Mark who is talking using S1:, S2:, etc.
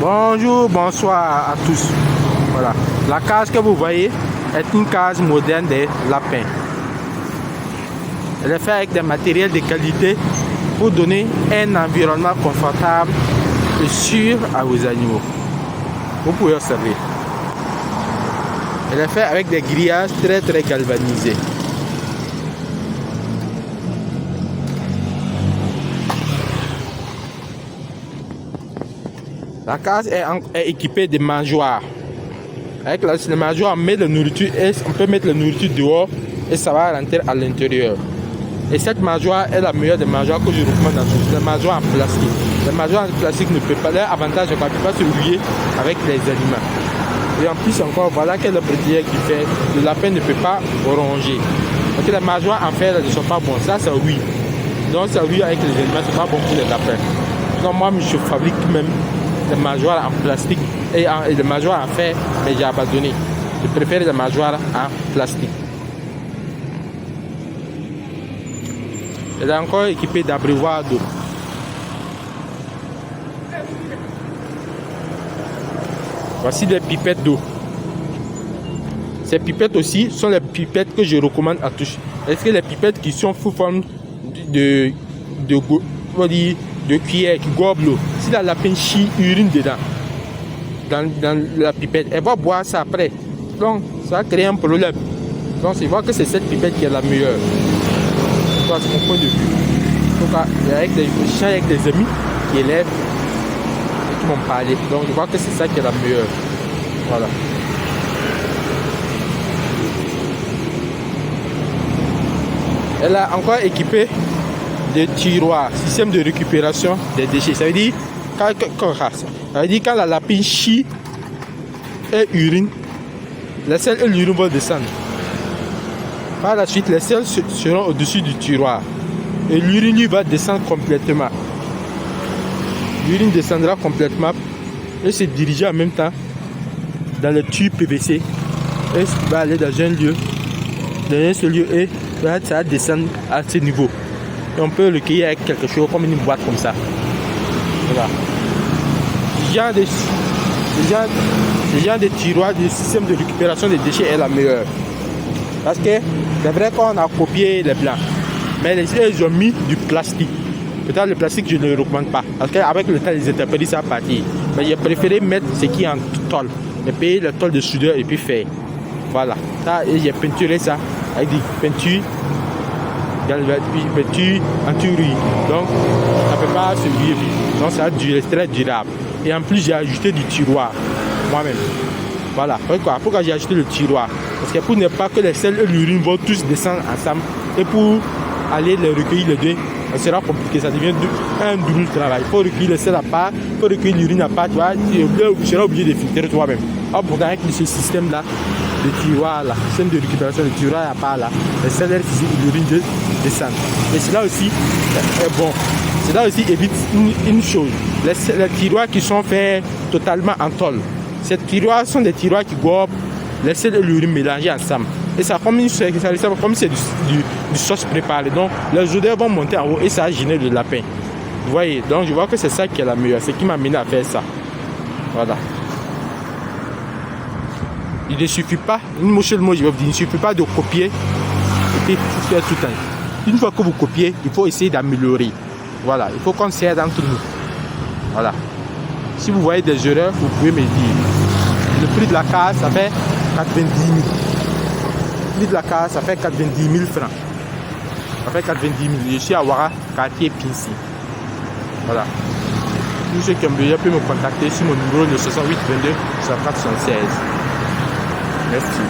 S1: Bonjour, bonsoir à tous. Voilà. La case que vous voyez est une case moderne des lapins. Elle est faite avec des matériels de qualité pour donner un environnement confortable et sûr à vos animaux. Vous pouvez observer. Elle est faite avec des grillages très galvanisés. La case est équipée de mangeoires. Avec le mangeoire, on met la nourriture et on peut mettre la nourriture dehors et ça va rentrer à l'intérieur. Et cette mangeoire est la meilleure des mangeoires que je recommande à tous. Les mangeoires en plastique. Les mangeoires en plastique ne peuvent pas, leur avantage c'est qu'on ne peut pas se lier avec les aliments. Et en plus encore, voilà quel est le prédire qui fait, le lapin ne peut pas ronger. Parce que les mangeoires en fer ne sont pas bons. Ça c'est oui. Donc ça oui avec les aliments, c'est pas bon pour les lapins. Donc moi je fabrique même des mangeoires en plastique et des mangeoires en fer, mais j'ai abandonné. Je préfère les mangeoires en plastique. Elle est encore équipée d'abreuvoirs d'eau. Voici des pipettes d'eau. Ces pipettes aussi sont les pipettes que je recommande à tous. Est-ce que les pipettes qui sont sous forme de cuillère qui gobe l'eau, si la lapin chie urine dedans, dans la pipette, elle va boire ça après. Donc, ça va créer un problème. Donc, c'est voir que c'est cette pipette qui est la meilleure. C'est mon point de vue. Donc, avec des amis qui élèvent et qui m'ont parlé. Donc, je vois que c'est ça qui est la meilleure. Voilà. Elle a encore équipé de tiroirs, système de récupération des déchets. Ça veut dire quand la lapine chie et urine, les selles et l'urine vont descendre. Par la suite, les selles seront au-dessus du tiroir et l'urine lui va descendre complètement. L'urine descendra complètement et se diriger en même temps dans le tube PVC et va aller dans un lieu, et ça va descendre à ce niveau. Et on peut le cueillir avec quelque chose comme une boîte comme ça. Voilà. Ce genre de tiroir, du système de récupération des déchets est la meilleure. Parce que c'est vrai qu'on a copié les blancs, mais ils ont mis du plastique. Peut-être le plastique, je ne le recommande pas. Parce qu'avec le temps, ils interpellent ça à partir. Mais j'ai préféré mettre ce qui est en tôle. Et payer le tôle de soudeur et puis faire. Voilà. Ça, et j'ai peinturé ça avec des peintures anti-rouille. Donc, ça ne peut pas se rouiller. Donc, ça va être très durable. Et en plus, j'ai ajouté du tiroir moi-même. Voilà. Pourquoi j'ai ajouté le tiroir? Parce que pour ne pas que les selles et l'urine vont tous descendre ensemble. Et pour aller les recueillir les deux, ça sera compliqué. Ça devient un double travail. Il faut recueillir les selles à part, il faut recueillir l'urine à part. Tu vois, tu seras obligé de filtrer toi-même. Pourtant, avec ce système-là, le tiroir là, le système de récupération, le tiroir à part là, les selles et l'urine descendent. Et cela aussi est bon. Cela aussi évite une chose. Les tiroirs qui sont faits totalement en tôle. Ces tiroirs sont des tiroirs qui gobent les selles et l'urine mélangés ensemble. Et ça comme c'est du sauce préparée. Donc les odeurs vont monter en haut et ça va gêner le lapin. Vous voyez, donc je vois que c'est ça qui est la meilleure. C'est ce qui m'a amené à faire ça. Voilà. Il ne suffit pas, je vais vous dire, il ne suffit pas de copier et puis faire tout le temps. Une fois que vous copiez, il faut essayer d'améliorer. Voilà, il faut qu'on s'aide entre nous. Voilà. Si vous voyez des erreurs, vous pouvez me dire. Le prix de la case, ça fait 90 000. Le prix de la case, ça fait 90 000 francs. Ça fait 90 000. Je suis à Ouara, quartier Pincy. Voilà. Tous ceux qui ont besoin peuvent me contacter sur mon numéro de 68 22 64 76. Merci.